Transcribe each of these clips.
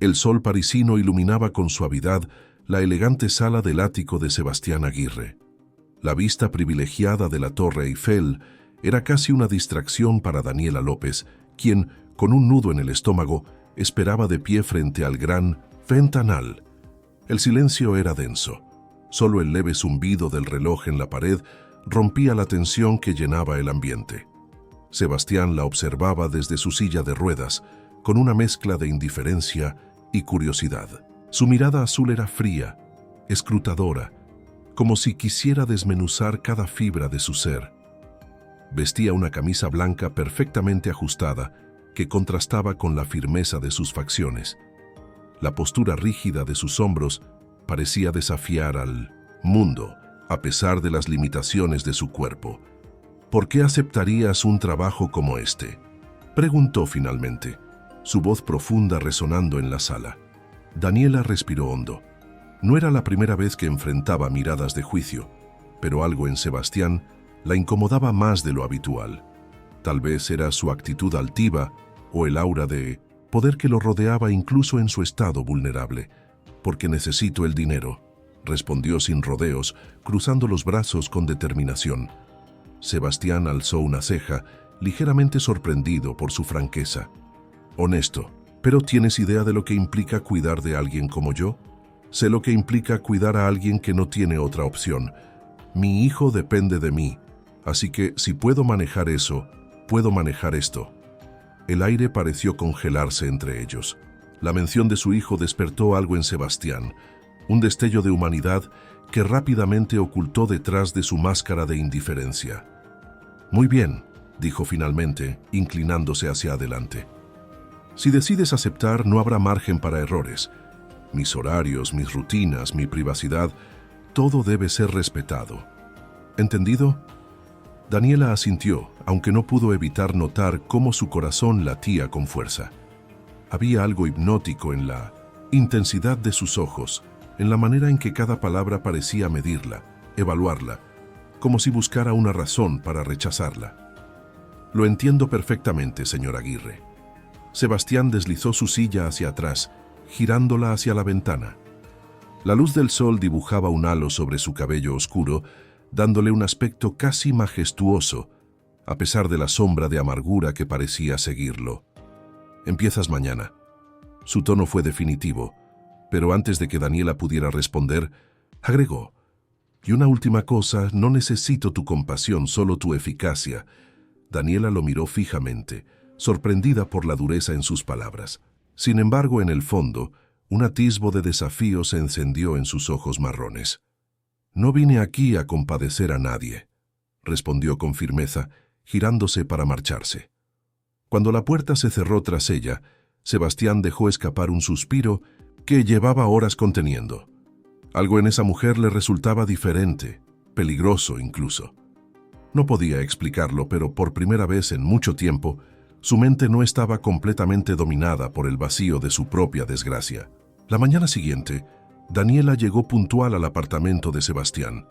El sol parisino iluminaba con suavidad la elegante sala del ático de Sebastián Aguirre. La vista privilegiada de la Torre Eiffel era casi una distracción para Daniela López, quien, con un nudo en el estómago, esperaba de pie frente al gran ventanal. El silencio era denso. Solo el leve zumbido del reloj en la pared rompía la tensión que llenaba el ambiente. Sebastián la observaba desde su silla de ruedas, con una mezcla de indiferencia y curiosidad. Su mirada azul era fría, escrutadora, como si quisiera desmenuzar cada fibra de su ser. Vestía una camisa blanca perfectamente ajustada que contrastaba con la firmeza de sus facciones. La postura rígida de sus hombros parecía desafiar al mundo, a pesar de las limitaciones de su cuerpo. ¿Por qué aceptarías un trabajo como este?, preguntó finalmente, su voz profunda resonando en la sala. Daniela respiró hondo. No era la primera vez que enfrentaba miradas de juicio, pero algo en Sebastián la incomodaba más de lo habitual. Tal vez era su actitud altiva o el aura de poder que lo rodeaba incluso en su estado vulnerable. «Porque necesito el dinero», respondió sin rodeos, cruzando los brazos con determinación. Sebastián alzó una ceja, ligeramente sorprendido por su franqueza. «Honesto, ¿pero tienes idea de lo que implica cuidar de alguien como yo? Sé lo que implica cuidar a alguien que no tiene otra opción. Mi hijo depende de mí, así que si puedo manejar eso, puedo manejar esto». El aire pareció congelarse entre ellos. La mención de su hijo despertó algo en Sebastián, un destello de humanidad que rápidamente ocultó detrás de su máscara de indiferencia. «Muy bien», dijo finalmente, inclinándose hacia adelante. «Si decides aceptar, no habrá margen para errores. Mis horarios, mis rutinas, mi privacidad, todo debe ser respetado. ¿Entendido?». Daniela asintió, aunque no pudo evitar notar cómo su corazón latía con fuerza. Había algo hipnótico en la intensidad de sus ojos, en la manera en que cada palabra parecía medirla, evaluarla, como si buscara una razón para rechazarla. «Lo entiendo perfectamente, señor Aguirre». Sebastián deslizó su silla hacia atrás, girándola hacia la ventana. La luz del sol dibujaba un halo sobre su cabello oscuro, dándole un aspecto casi majestuoso, a pesar de la sombra de amargura que parecía seguirlo. «Empiezas mañana». Su tono fue definitivo, pero antes de que Daniela pudiera responder, agregó: «Y una última cosa, no necesito tu compasión, solo tu eficacia». Daniela lo miró fijamente, sorprendida por la dureza en sus palabras. Sin embargo, en el fondo, un atisbo de desafío se encendió en sus ojos marrones. «No vine aquí a compadecer a nadie», respondió con firmeza, girándose para marcharse. Cuando la puerta se cerró tras ella, Sebastián dejó escapar un suspiro que llevaba horas conteniendo. Algo en esa mujer le resultaba diferente, peligroso incluso. No podía explicarlo, pero por primera vez en mucho tiempo, su mente no estaba completamente dominada por el vacío de su propia desgracia. La mañana siguiente, Daniela llegó puntual al apartamento de Sebastián.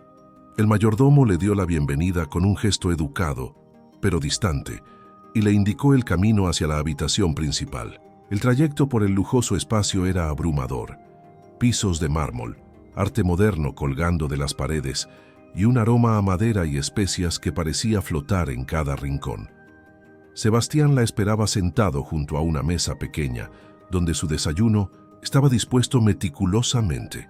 El mayordomo le dio la bienvenida con un gesto educado, pero distante, y le indicó el camino hacia la habitación principal. El trayecto por el lujoso espacio era abrumador. Pisos de mármol, arte moderno colgando de las paredes, y un aroma a madera y especias que parecía flotar en cada rincón. Sebastián la esperaba sentado junto a una mesa pequeña, donde su desayuno estaba dispuesto meticulosamente.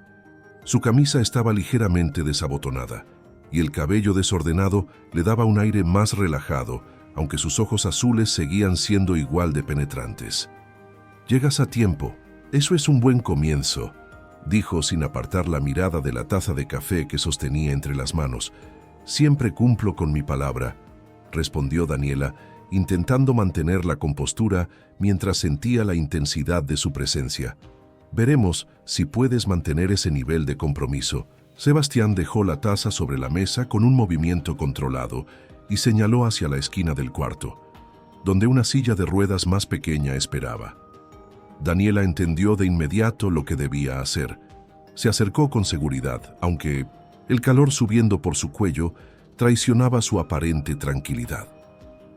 Su camisa estaba ligeramente desabotonada, y el cabello desordenado le daba un aire más relajado, aunque sus ojos azules seguían siendo igual de penetrantes. «Llegas a tiempo, eso es un buen comienzo», dijo sin apartar la mirada de la taza de café que sostenía entre las manos. «Siempre cumplo con mi palabra», respondió Daniela, intentando mantener la compostura mientras sentía la intensidad de su presencia. «Veremos si puedes mantener ese nivel de compromiso». Sebastián dejó la taza sobre la mesa con un movimiento controlado y señaló hacia la esquina del cuarto, donde una silla de ruedas más pequeña esperaba. Daniela entendió de inmediato lo que debía hacer. Se acercó con seguridad, aunque el calor subiendo por su cuello traicionaba su aparente tranquilidad.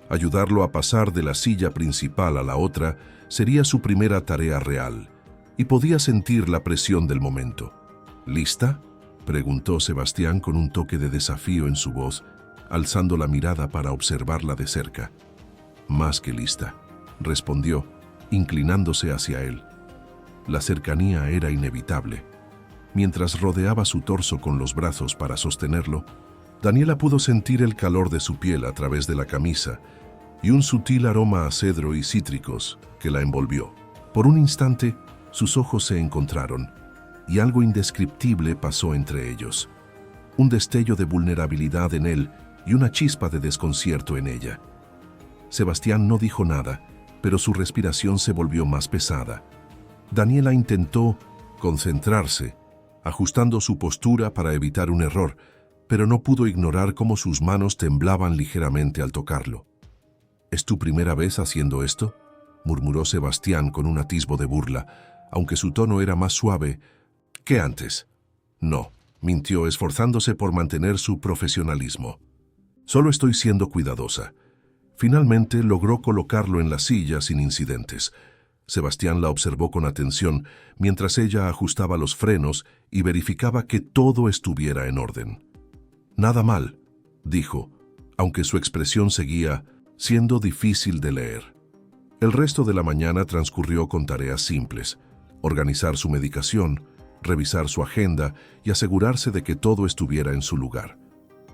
Ayudarlo a pasar de la silla principal a la otra sería su primera tarea real, y podía sentir la presión del momento. ¿Lista?, preguntó Sebastián con un toque de desafío en su voz, alzando la mirada para observarla de cerca. «Más que lista», respondió, inclinándose hacia él. La cercanía era inevitable. Mientras rodeaba su torso con los brazos para sostenerlo, Daniela pudo sentir el calor de su piel a través de la camisa y un sutil aroma a cedro y cítricos que la envolvió. Por un instante, sus ojos se encontraron y algo indescriptible pasó entre ellos. Un destello de vulnerabilidad en él y una chispa de desconcierto en ella. Sebastián no dijo nada, pero su respiración se volvió más pesada. Daniela intentó concentrarse, ajustando su postura para evitar un error, pero no pudo ignorar cómo sus manos temblaban ligeramente al tocarlo. «¿Es tu primera vez haciendo esto?», murmuró Sebastián con un atisbo de burla, aunque su tono era más suave que antes. «No», mintió, esforzándose por mantener su profesionalismo. «Solo estoy siendo cuidadosa». Finalmente logró colocarlo en la silla sin incidentes. Sebastián la observó con atención mientras ella ajustaba los frenos y verificaba que todo estuviera en orden. «Nada mal», dijo, aunque su expresión seguía siendo difícil de leer. El resto de la mañana transcurrió con tareas simples: organizar su medicación, revisar su agenda y asegurarse de que todo estuviera en su lugar.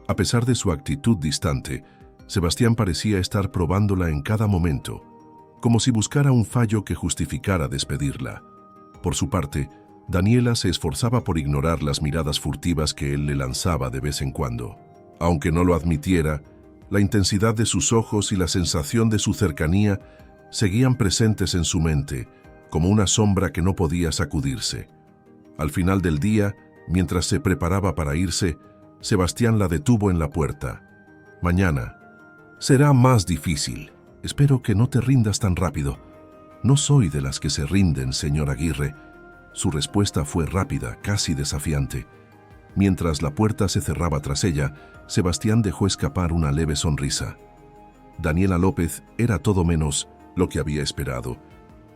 A pesar de su actitud distante, Sebastián parecía estar probándola en cada momento, como si buscara un fallo que justificara despedirla. Por su parte, Daniela se esforzaba por ignorar las miradas furtivas que él le lanzaba de vez en cuando. Aunque no lo admitiera, la intensidad de sus ojos y la sensación de su cercanía seguían presentes en su mente, como una sombra que no podía sacudirse. Al final del día, mientras se preparaba para irse, Sebastián la detuvo en la puerta. «Mañana será más difícil. Espero que no te rindas tan rápido». «No soy de las que se rinden, señor Aguirre». Su respuesta fue rápida, casi desafiante. Mientras la puerta se cerraba tras ella, Sebastián dejó escapar una leve sonrisa. Daniela López era todo menos lo que había esperado,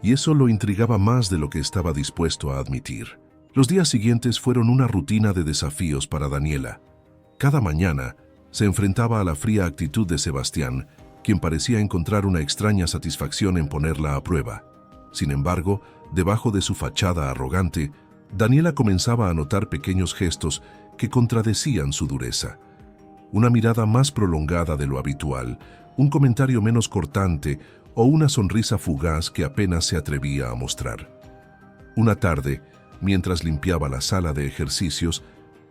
y eso lo intrigaba más de lo que estaba dispuesto a admitir. Los días siguientes fueron una rutina de desafíos para Daniela. Cada mañana se enfrentaba a la fría actitud de Sebastián, quien parecía encontrar una extraña satisfacción en ponerla a prueba. Sin embargo, debajo de su fachada arrogante, Daniela comenzaba a notar pequeños gestos que contradecían su dureza. Una mirada más prolongada de lo habitual, un comentario menos cortante o una sonrisa fugaz que apenas se atrevía a mostrar. Una tarde, mientras limpiaba la sala de ejercicios,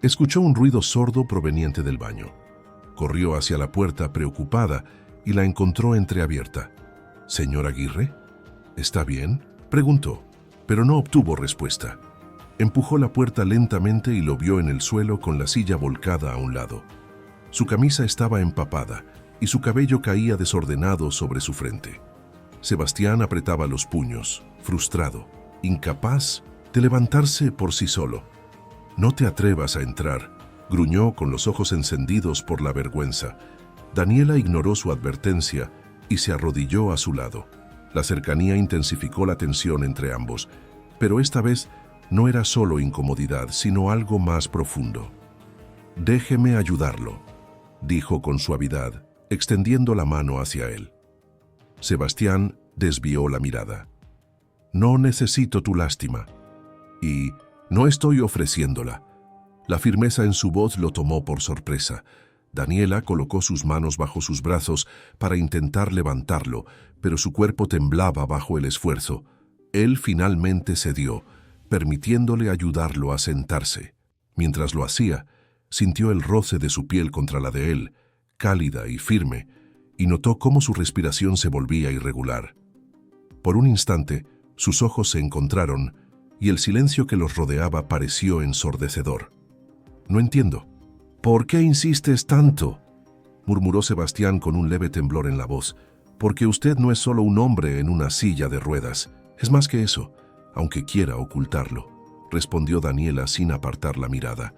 escuchó un ruido sordo proveniente del baño. Corrió hacia la puerta preocupada y la encontró entreabierta. «¿Señor Aguirre? ¿Está bien?», preguntó, pero no obtuvo respuesta. Empujó la puerta lentamente y lo vio en el suelo con la silla volcada a un lado. Su camisa estaba empapada y su cabello caía desordenado sobre su frente. Sebastián apretaba los puños, frustrado, incapaz de levantarse por sí solo. «No te atrevas a entrar», gruñó con los ojos encendidos por la vergüenza. Daniela ignoró su advertencia y se arrodilló a su lado. La cercanía intensificó la tensión entre ambos, pero esta vez no era solo incomodidad, sino algo más profundo. «Déjeme ayudarlo», dijo con suavidad, extendiendo la mano hacia él. Sebastián desvió la mirada. «No necesito tu lástima. Y no estoy ofreciéndola». La firmeza en su voz lo tomó por sorpresa. Daniela colocó sus manos bajo sus brazos para intentar levantarlo, pero su cuerpo temblaba bajo el esfuerzo. Él finalmente cedió, permitiéndole ayudarlo a sentarse. Mientras lo hacía, sintió el roce de su piel contra la de él, cálida y firme, y notó cómo su respiración se volvía irregular. Por un instante, sus ojos se encontraron y el silencio que los rodeaba pareció ensordecedor. «No entiendo. ¿Por qué insistes tanto?», murmuró Sebastián con un leve temblor en la voz. «Porque usted no es solo un hombre en una silla de ruedas. Es más que eso, aunque quiera ocultarlo», respondió Daniela sin apartar la mirada.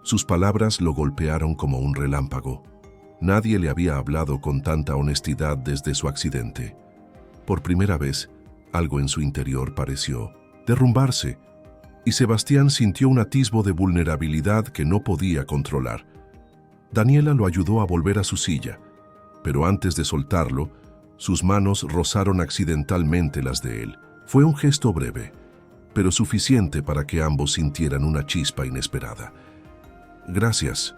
Sus palabras lo golpearon como un relámpago. Nadie le había hablado con tanta honestidad desde su accidente. Por primera vez, algo en su interior pareció derrumbarse, y Sebastián sintió un atisbo de vulnerabilidad que no podía controlar. Daniela lo ayudó a volver a su silla, pero antes de soltarlo, sus manos rozaron accidentalmente las de él. Fue un gesto breve, pero suficiente para que ambos sintieran una chispa inesperada. «Gracias»,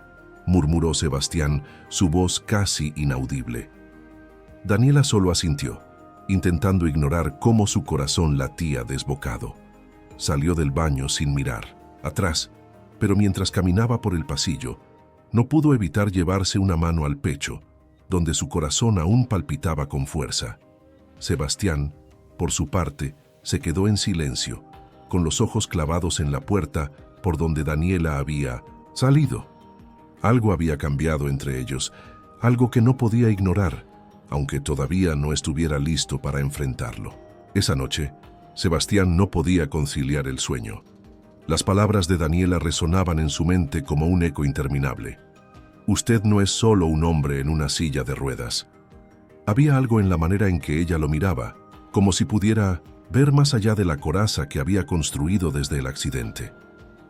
murmuró Sebastián, su voz casi inaudible. Daniela solo asintió, intentando ignorar cómo su corazón latía desbocado. Salió del baño sin mirar atrás, pero mientras caminaba por el pasillo, no pudo evitar llevarse una mano al pecho, donde su corazón aún palpitaba con fuerza. Sebastián, por su parte, se quedó en silencio, con los ojos clavados en la puerta por donde Daniela había salido. Algo había cambiado entre ellos, algo que no podía ignorar, aunque todavía no estuviera listo para enfrentarlo. Esa noche, Sebastián no podía conciliar el sueño. Las palabras de Daniela resonaban en su mente como un eco interminable. «Usted no es solo un hombre en una silla de ruedas». Había algo en la manera en que ella lo miraba, como si pudiera ver más allá de la coraza que había construido desde el accidente.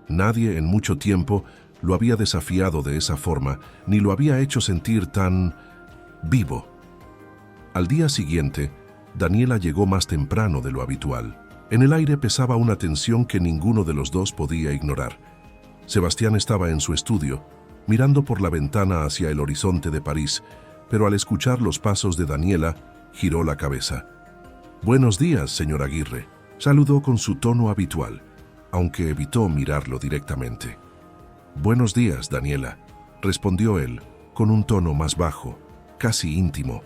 Nadie en mucho tiempo lo había desafiado de esa forma, ni lo había hecho sentir tan vivo. Al día siguiente, Daniela llegó más temprano de lo habitual. En el aire pesaba una tensión que ninguno de los dos podía ignorar. Sebastián estaba en su estudio, mirando por la ventana hacia el horizonte de París, pero al escuchar los pasos de Daniela, giró la cabeza. «Buenos días, señor Aguirre», saludó con su tono habitual, aunque evitó mirarlo directamente. «Buenos días, Daniela», respondió él, con un tono más bajo, casi íntimo.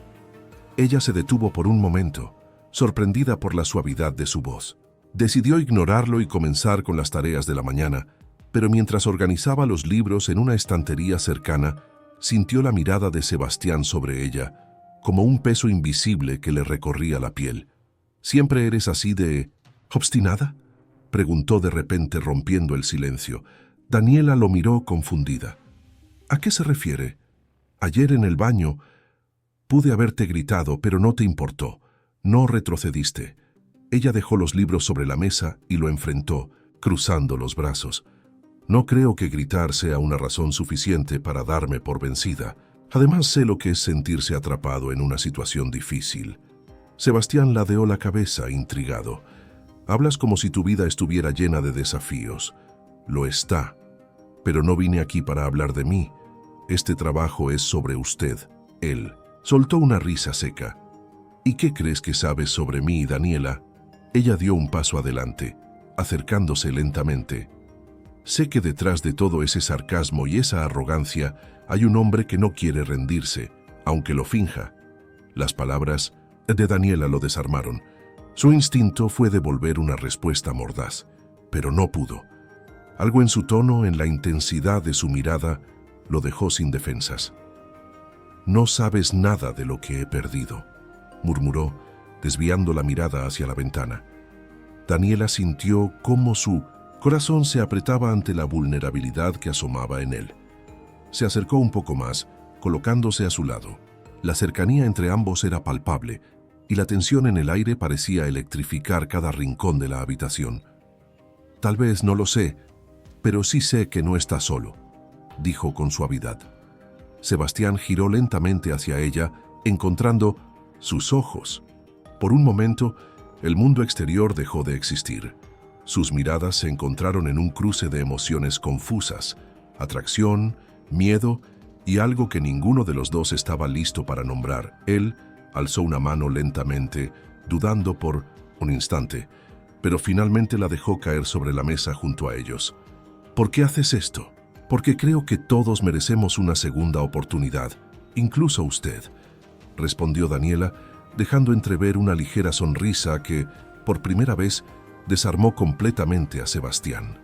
Ella se detuvo por un momento, sorprendida por la suavidad de su voz. Decidió ignorarlo y comenzar con las tareas de la mañana, pero mientras organizaba los libros en una estantería cercana, sintió la mirada de Sebastián sobre ella, como un peso invisible que le recorría la piel. «¿Siempre eres así de obstinada?», preguntó de repente rompiendo el silencio. Daniela lo miró confundida. «¿A qué se refiere? Ayer en el baño pude haberte gritado, pero no te importó. No retrocediste». Ella dejó los libros sobre la mesa y lo enfrentó, cruzando los brazos. «No creo que gritar sea una razón suficiente para darme por vencida. Además sé lo que es sentirse atrapado en una situación difícil». Sebastián ladeó la cabeza, intrigado. «Hablas como si tu vida estuviera llena de desafíos». «Lo está. Pero no vine aquí para hablar de mí. Este trabajo es sobre usted». Él soltó una risa seca. «¿Y qué crees que sabes sobre mí, Daniela?». Ella dio un paso adelante, acercándose lentamente. «Sé que detrás de todo ese sarcasmo y esa arrogancia hay un hombre que no quiere rendirse, aunque lo finja». Las palabras de Daniela lo desarmaron. Su instinto fue devolver una respuesta mordaz, pero no pudo. Algo en su tono, en la intensidad de su mirada, lo dejó sin defensas. «No sabes nada de lo que he perdido», murmuró, desviando la mirada hacia la ventana. Daniela sintió cómo su corazón se apretaba ante la vulnerabilidad que asomaba en él. Se acercó un poco más, colocándose a su lado. La cercanía entre ambos era palpable, y la tensión en el aire parecía electrificar cada rincón de la habitación. «Tal vez no lo sé, pero sí sé que no está solo», dijo con suavidad. Sebastián giró lentamente hacia ella, encontrando sus ojos. Por un momento, el mundo exterior dejó de existir. Sus miradas se encontraron en un cruce de emociones confusas, atracción, miedo y algo que ninguno de los dos estaba listo para nombrar. Él alzó una mano lentamente, dudando por un instante, pero finalmente la dejó caer sobre la mesa junto a ellos. «¿Por qué haces esto?». «Porque creo que todos merecemos una segunda oportunidad, incluso usted», respondió Daniela, dejando entrever una ligera sonrisa que, por primera vez, desarmó completamente a Sebastián.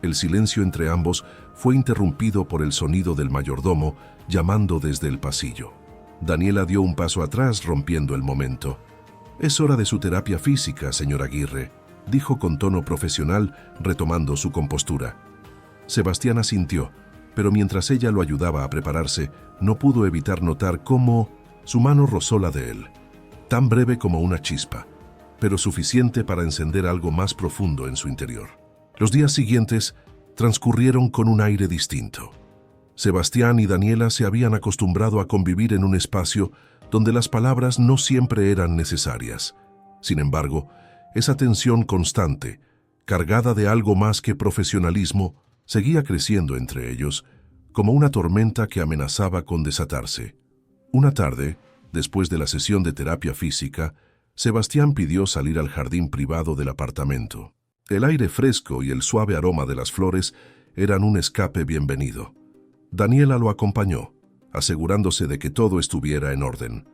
El silencio entre ambos fue interrumpido por el sonido del mayordomo llamando desde el pasillo. Daniela dio un paso atrás, rompiendo el momento. «Es hora de su terapia física, señor Aguirre», dijo con tono profesional, retomando su compostura. Sebastián asintió, pero mientras ella lo ayudaba a prepararse, no pudo evitar notar cómo su mano rozó la de él, tan breve como una chispa. pero suficiente para encender algo más profundo en su interior. Los días siguientes transcurrieron con un aire distinto. Sebastián y Daniela se habían acostumbrado a convivir en un espacio donde las palabras no siempre eran necesarias. Sin embargo, esa tensión constante, cargada de algo más que profesionalismo, seguía creciendo entre ellos, como una tormenta que amenazaba con desatarse. Una tarde, después de la sesión de terapia física, Sebastián pidió salir al jardín privado del apartamento. El aire fresco y el suave aroma de las flores eran un escape bienvenido. Daniela lo acompañó, asegurándose de que todo estuviera en orden.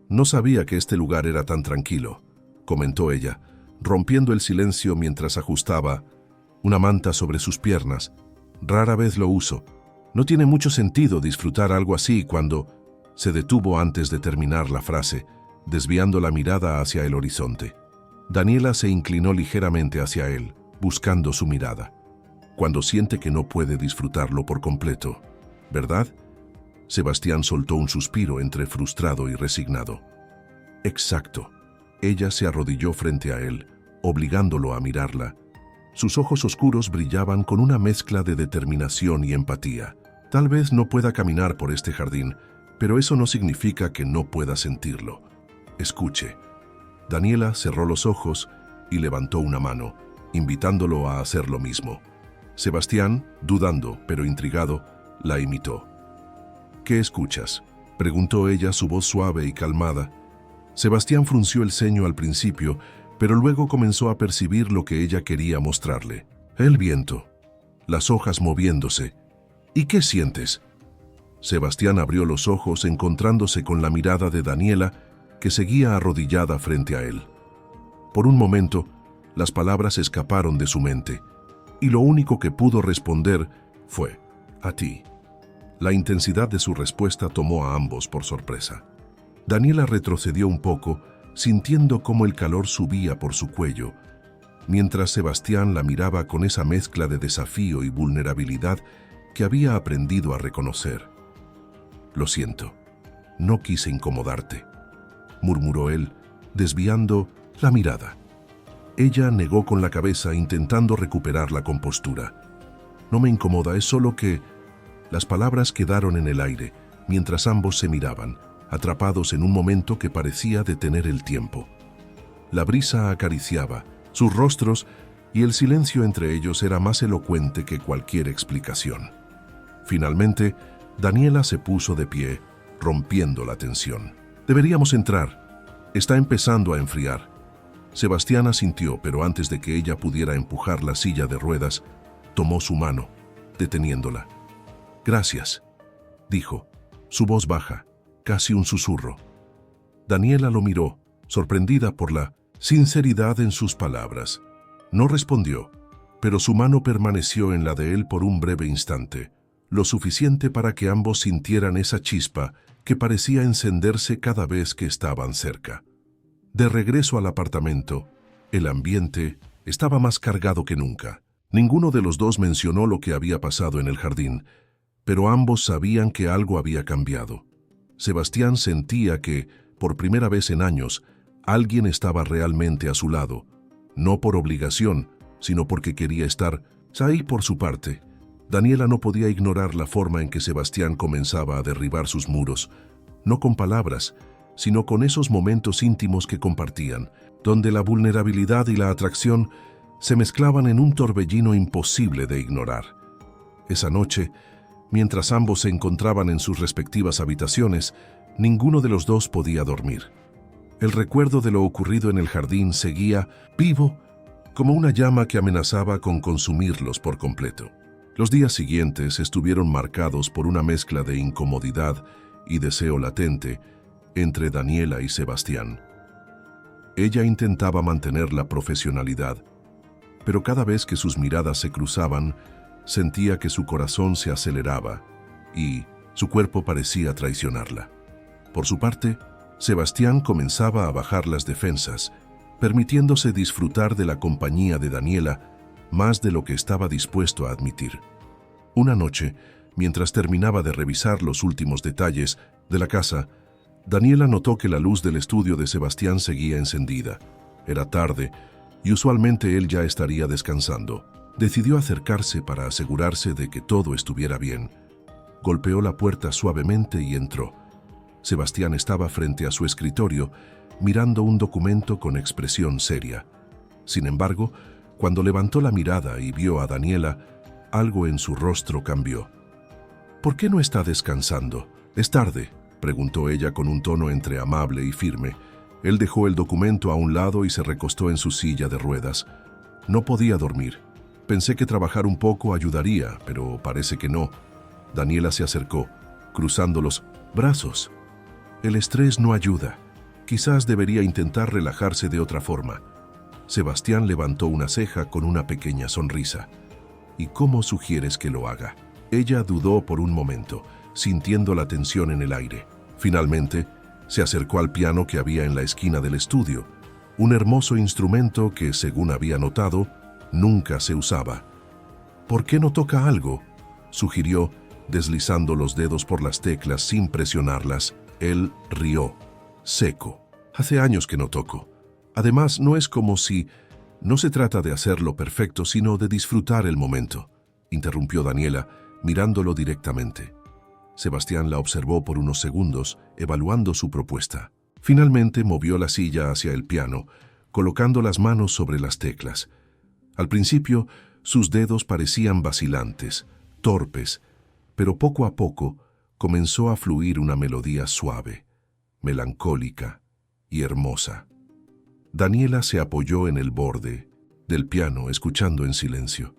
«No sabía que este lugar era tan tranquilo», comentó ella, rompiendo el silencio mientras ajustaba una manta sobre sus piernas. «Rara vez lo uso. No tiene mucho sentido disfrutar algo así cuando…» Se detuvo antes de terminar la frase, desviando la mirada hacia el horizonte. Daniela se inclinó ligeramente hacia él, buscando su mirada. «Cuando siente que no puede disfrutarlo por completo, ¿verdad?». Sebastián soltó un suspiro entre frustrado y resignado. «Exacto». Ella se arrodilló frente a él, obligándolo a mirarla. Sus ojos oscuros brillaban con una mezcla de determinación y empatía. «Tal vez no pueda caminar por este jardín, pero eso no significa que no pueda sentirlo. Escuche». Daniela cerró los ojos y levantó una mano, invitándolo a hacer lo mismo. Sebastián, dudando pero intrigado, la imitó. «¿Qué escuchas?», preguntó ella, su voz suave y calmada. Sebastián frunció el ceño al principio, pero luego comenzó a percibir lo que ella quería mostrarle. «El viento, las hojas moviéndose. ¿Y qué sientes?». Sebastián abrió los ojos encontrándose con la mirada de Daniela, que seguía arrodillada frente a él. Por un momento, las palabras escaparon de su mente, y lo único que pudo responder fue: «A ti». La intensidad de su respuesta tomó a ambos por sorpresa. Daniela retrocedió un poco, sintiendo cómo el calor subía por su cuello, mientras Sebastián la miraba con esa mezcla de desafío y vulnerabilidad que había aprendido a reconocer. «Lo siento, no quise incomodarte», murmuró él, desviando la mirada. Ella negó con la cabeza, intentando recuperar la compostura. «No me incomoda, es solo que…». Las palabras quedaron en el aire, mientras ambos se miraban, atrapados en un momento que parecía detener el tiempo. La brisa acariciaba sus rostros y el silencio entre ellos era más elocuente que cualquier explicación. Finalmente, Daniela se puso de pie, rompiendo la tensión. «Deberíamos entrar. Está empezando a enfriar». Sebastián asintió, pero antes de que ella pudiera empujar la silla de ruedas, tomó su mano, deteniéndola. «Gracias», dijo, su voz baja, casi un susurro. Daniela lo miró, sorprendida por la sinceridad en sus palabras. No respondió, pero su mano permaneció en la de él por un breve instante, lo suficiente para que ambos sintieran esa chispa que parecía encenderse cada vez que estaban cerca. De regreso al apartamento, el ambiente estaba más cargado que nunca. Ninguno de los dos mencionó lo que había pasado en el jardín, pero ambos sabían que algo había cambiado. Sebastián sentía que, por primera vez en años, alguien estaba realmente a su lado, no por obligación, sino porque quería estar ahí. Por su parte, Daniela no podía ignorar la forma en que Sebastián comenzaba a derribar sus muros, no con palabras, sino con esos momentos íntimos que compartían, donde la vulnerabilidad y la atracción se mezclaban en un torbellino imposible de ignorar. Esa noche, mientras ambos se encontraban en sus respectivas habitaciones, ninguno de los dos podía dormir. El recuerdo de lo ocurrido en el jardín seguía vivo como una llama que amenazaba con consumirlos por completo. Los días siguientes estuvieron marcados por una mezcla de incomodidad y deseo latente entre Daniela y Sebastián. Ella intentaba mantener la profesionalidad, pero cada vez que sus miradas se cruzaban, sentía que su corazón se aceleraba y su cuerpo parecía traicionarla. Por su parte, Sebastián comenzaba a bajar las defensas, permitiéndose disfrutar de la compañía de Daniela más de lo que estaba dispuesto a admitir. Una noche, mientras terminaba de revisar los últimos detalles de la casa, Daniela notó que la luz del estudio de Sebastián seguía encendida, Era tarde y usualmente él ya estaría descansando. Decidió acercarse para asegurarse de que todo estuviera bien. Golpeó la puerta suavemente y entró. Sebastián estaba frente a su escritorio, mirando un documento con expresión seria. Sin embargo, cuando levantó la mirada y vio a Daniela, algo en su rostro cambió. «¿Por qué no está descansando? Es tarde», preguntó ella con un tono entre amable y firme. Él dejó el documento a un lado y se recostó en su silla de ruedas. No podía dormir. Pensé que trabajar un poco ayudaría, pero parece que no. Daniela se acercó, cruzando los brazos. El estrés no ayuda. Quizás debería intentar relajarse de otra forma. Sebastián levantó una ceja con una pequeña sonrisa. ¿Y cómo sugieres que lo haga? Ella dudó por un momento, sintiendo la tensión en el aire. Finalmente, se acercó al piano que había en la esquina del estudio, un hermoso instrumento que, según había notado, nunca se usaba. «¿Por qué no toca algo?», sugirió, deslizando los dedos por las teclas sin presionarlas. Él rió, seco. «Hace años que no toco. Además, no es como si... No se trata de hacerlo perfecto, sino de disfrutar el momento», interrumpió Daniela, mirándolo directamente. Sebastián la observó por unos segundos, evaluando su propuesta. Finalmente movió la silla hacia el piano, colocando las manos sobre las teclas. Al principio, sus dedos parecían vacilantes, torpes, pero poco a poco comenzó a fluir una melodía suave, melancólica y hermosa. Daniela se apoyó en el borde del piano, escuchando en silencio.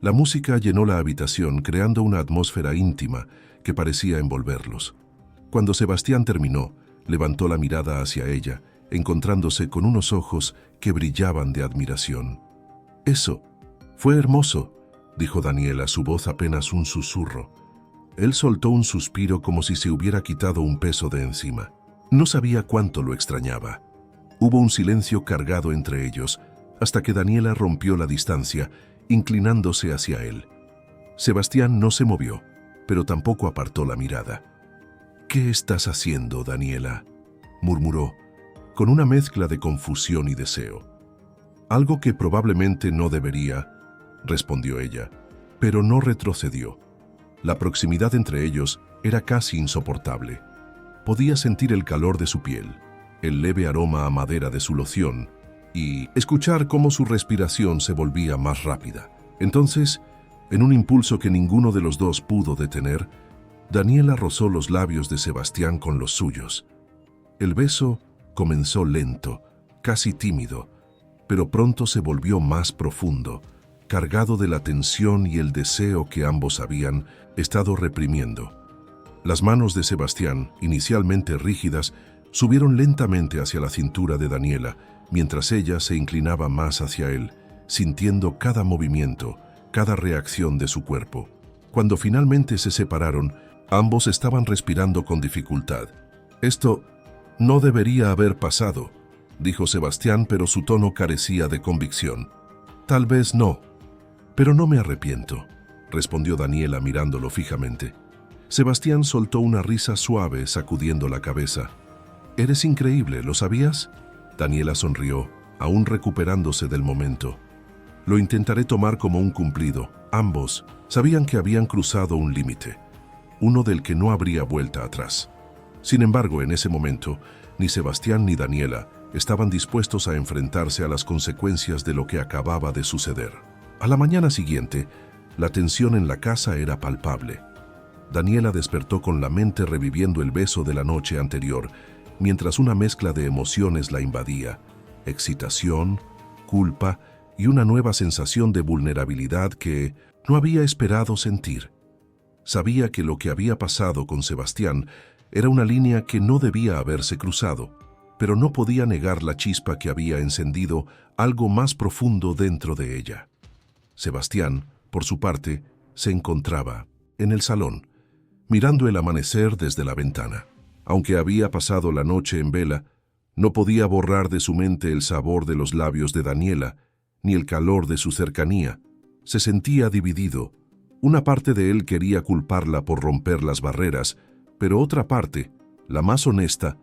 La música llenó la habitación, creando una atmósfera íntima que parecía envolverlos. Cuando Sebastián terminó, levantó la mirada hacia ella, encontrándose con unos ojos que brillaban de admiración. «Eso fue hermoso», dijo Daniela, su voz apenas un susurro. Él soltó un suspiro como si se hubiera quitado un peso de encima. No sabía cuánto lo extrañaba. Hubo un silencio cargado entre ellos, hasta que Daniela rompió la distancia, inclinándose hacia él. Sebastián no se movió, pero tampoco apartó la mirada. «¿Qué estás haciendo, Daniela?», murmuró, con una mezcla de confusión y deseo. «Algo que probablemente no debería», respondió ella, pero no retrocedió. La proximidad entre ellos era casi insoportable. Podía sentir el calor de su piel, el leve aroma a madera de su loción y escuchar cómo su respiración se volvía más rápida. Entonces, en un impulso que ninguno de los dos pudo detener, Daniela rozó los labios de Sebastián con los suyos. El beso comenzó lento, casi tímido, pero pronto se volvió más profundo, cargado de la tensión y el deseo que ambos habían estado reprimiendo. Las manos de Sebastián, inicialmente rígidas, subieron lentamente hacia la cintura de Daniela, mientras ella se inclinaba más hacia él, sintiendo cada movimiento, cada reacción de su cuerpo. Cuando finalmente se separaron, ambos estaban respirando con dificultad. «Esto no debería haber pasado», dijo Sebastián, pero su tono carecía de convicción. «Tal vez no, pero no me arrepiento», respondió Daniela mirándolo fijamente. Sebastián soltó una risa suave, sacudiendo la cabeza. «Eres increíble, ¿lo sabías?». Daniela sonrió, aún recuperándose del momento. «Lo intentaré tomar como un cumplido». Ambos sabían que habían cruzado un límite, uno del que no habría vuelta atrás. Sin embargo, en ese momento, ni Sebastián ni Daniela estaban dispuestos a enfrentarse a las consecuencias de lo que acababa de suceder. A la mañana siguiente, la tensión en la casa era palpable. Daniela despertó con la mente reviviendo el beso de la noche anterior, mientras una mezcla de emociones la invadía: excitación, culpa y una nueva sensación de vulnerabilidad que no había esperado sentir. Sabía que lo que había pasado con Sebastián era una línea que no debía haberse cruzado, pero no podía negar la chispa que había encendido algo más profundo dentro de ella. Sebastián, por su parte, se encontraba en el salón, mirando el amanecer desde la ventana. Aunque había pasado la noche en vela, no podía borrar de su mente el sabor de los labios de Daniela, ni el calor de su cercanía. Se sentía dividido. Una parte de él quería culparla por romper las barreras, pero otra parte, la más honesta,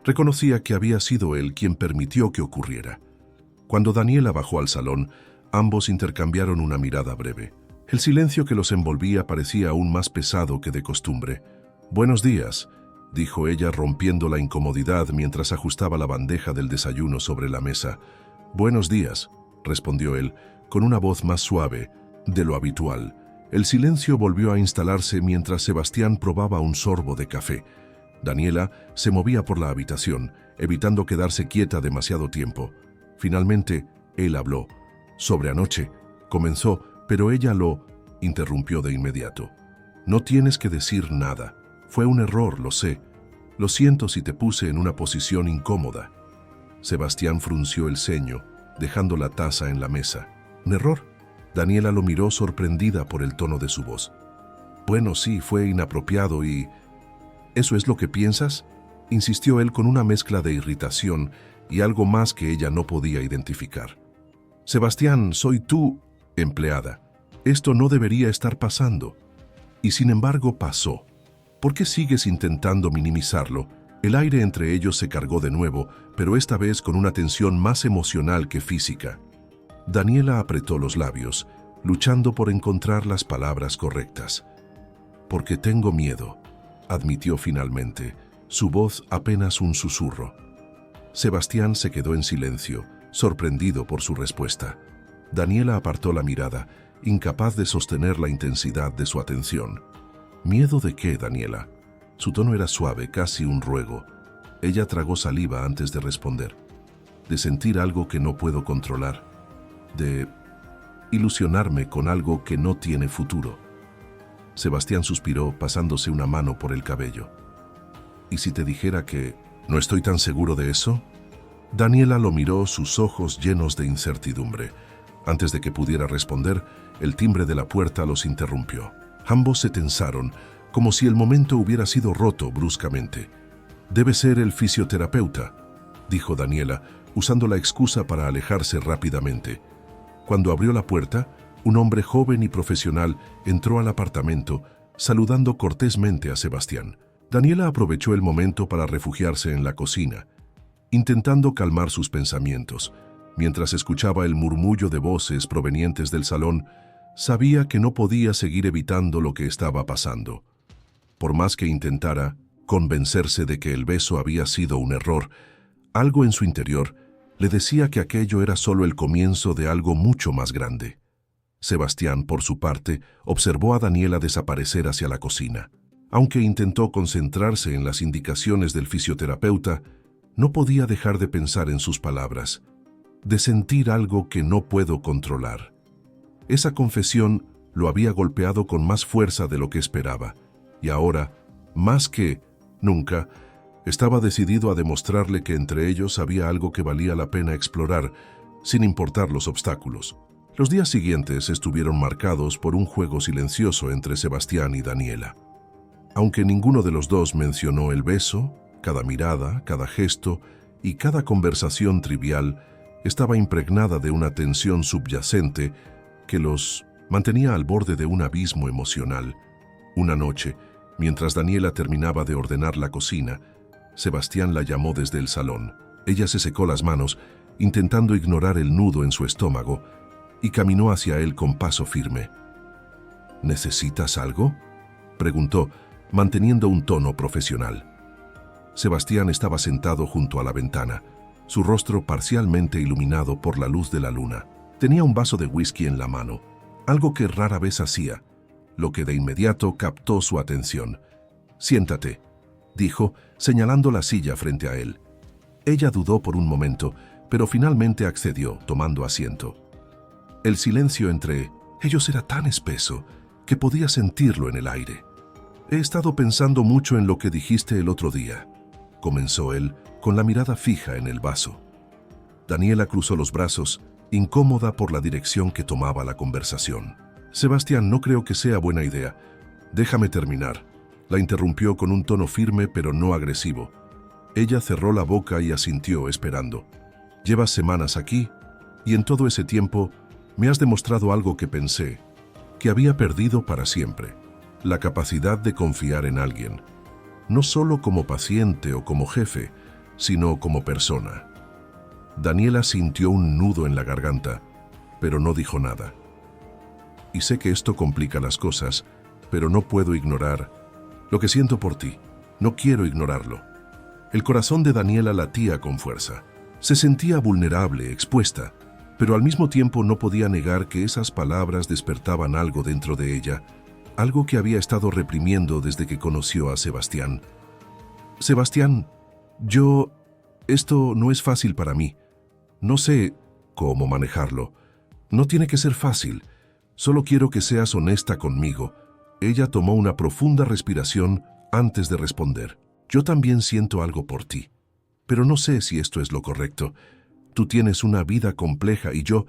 reconocía que había sido él quien permitió que ocurriera. Cuando Daniela bajó al salón, ambos intercambiaron una mirada breve. El silencio que los envolvía parecía aún más pesado que de costumbre. «Buenos días», dijo ella rompiendo la incomodidad mientras ajustaba la bandeja del desayuno sobre la mesa. «Buenos días», respondió él, con una voz más suave de lo habitual. El silencio volvió a instalarse mientras Sebastián probaba un sorbo de café. Daniela se movía por la habitación, evitando quedarse quieta demasiado tiempo. Finalmente, él habló. «Sobre anoche», comenzó, pero ella lo interrumpió de inmediato. «No tienes que decir nada. Fue un error, lo sé. Lo siento si te puse en una posición incómoda». Sebastián frunció el ceño, dejando la taza en la mesa. «¿Un error?». Daniela lo miró sorprendida por el tono de su voz. «Bueno, sí, fue inapropiado y... ¿Eso es lo que piensas?», insistió él con una mezcla de irritación y algo más que ella no podía identificar. «Sebastián, soy tu empleada. Esto no debería estar pasando». Y sin embargo pasó. «¿Por qué sigues intentando minimizarlo?». El aire entre ellos se cargó de nuevo, pero esta vez con una tensión más emocional que física. Daniela apretó los labios, luchando por encontrar las palabras correctas. «Porque tengo miedo», admitió finalmente, su voz apenas un susurro. Sebastián se quedó en silencio, sorprendido por su respuesta. Daniela apartó la mirada, incapaz de sostener la intensidad de su atención. «¿Miedo de qué, Daniela?». Su tono era suave, casi un ruego. Ella tragó saliva antes de responder. «De sentir algo que no puedo controlar. De ilusionarme con algo que no tiene futuro». Sebastián suspiró, pasándose una mano por el cabello. «¿Y si te dijera que no estoy tan seguro de eso?». Daniela lo miró, sus ojos llenos de incertidumbre. Antes de que pudiera responder, el timbre de la puerta los interrumpió. Ambos se tensaron, como si el momento hubiera sido roto bruscamente. «Debe ser el fisioterapeuta», dijo Daniela, usando la excusa para alejarse rápidamente. Cuando abrió la puerta, un hombre joven y profesional entró al apartamento, saludando cortésmente a Sebastián. Daniela aprovechó el momento para refugiarse en la cocina, intentando calmar sus pensamientos. Mientras escuchaba el murmullo de voces provenientes del salón, sabía que no podía seguir evitando lo que estaba pasando. Por más que intentara convencerse de que el beso había sido un error, algo en su interior le decía que aquello era solo el comienzo de algo mucho más grande. Sebastián, por su parte, observó a Daniela desaparecer hacia la cocina. Aunque intentó concentrarse en las indicaciones del fisioterapeuta, no podía dejar de pensar en sus palabras, de sentir algo que no puedo controlar. Esa confesión lo había golpeado con más fuerza de lo que esperaba, y ahora, más que nunca, estaba decidido a demostrarle que entre ellos había algo que valía la pena explorar, sin importar los obstáculos. Los días siguientes estuvieron marcados por un juego silencioso entre Sebastián y Daniela. Aunque ninguno de los dos mencionó el beso, cada mirada, cada gesto y cada conversación trivial estaba impregnada de una tensión subyacente que los mantenía al borde de un abismo emocional. Una noche, mientras Daniela terminaba de ordenar la cocina, Sebastián la llamó desde el salón. Ella se secó las manos, intentando ignorar el nudo en su estómago, y caminó hacia él con paso firme. «¿Necesitas algo?», preguntó, manteniendo un tono profesional. Sebastián estaba sentado junto a la ventana, su rostro parcialmente iluminado por la luz de la luna. Tenía un vaso de whisky en la mano, algo que rara vez hacía, lo que de inmediato captó su atención. «Siéntate», dijo, señalando la silla frente a él. Ella dudó por un momento, pero finalmente accedió, tomando asiento. El silencio entre ellos era tan espeso que podía sentirlo en el aire. «He estado pensando mucho en lo que dijiste el otro día», comenzó él, con la mirada fija en el vaso. Daniela cruzó los brazos, incómoda por la dirección que tomaba la conversación. «Sebastián, no creo que sea buena idea. Déjame terminar», la interrumpió con un tono firme pero no agresivo. Ella cerró la boca y asintió, esperando. «Llevas semanas aquí, y en todo ese tiempo me has demostrado algo que pensé, que había perdido para siempre: la capacidad de confiar en alguien, no solo como paciente o como jefe, sino como persona». Daniela sintió un nudo en la garganta, pero no dijo nada. Y sé que esto complica las cosas, pero no puedo ignorar lo que siento por ti. No quiero ignorarlo. El corazón de Daniela latía con fuerza. Se sentía vulnerable, expuesta, pero al mismo tiempo no podía negar que esas palabras despertaban algo dentro de ella, algo que había estado reprimiendo desde que conoció a Sebastián. Sebastián, esto no es fácil para mí. No sé cómo manejarlo. No tiene que ser fácil. Solo quiero que seas honesta conmigo. Ella tomó una profunda respiración antes de responder. Yo también siento algo por ti, pero no sé si esto es lo correcto. Tú tienes una vida compleja y yo